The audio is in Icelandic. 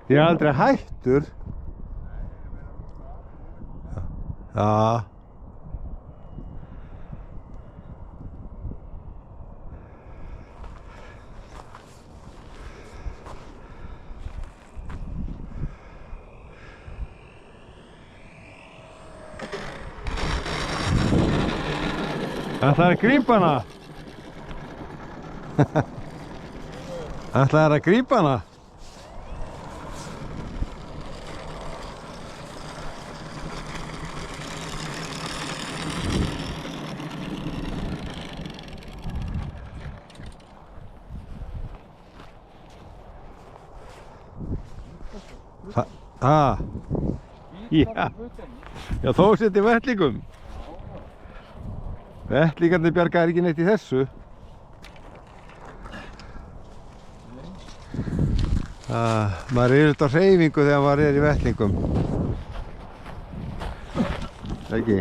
Ég er aldrei hættur. Já. Ætlaðir að grípa hana? Ætlaðir að grípa hana? Já. Já, þó seti vettlingum. Vettlingarnir bjargar ekki neitt í þessu. Maður er auðvitað á hreyfingu þegar maður er í vettlingum. Ekki?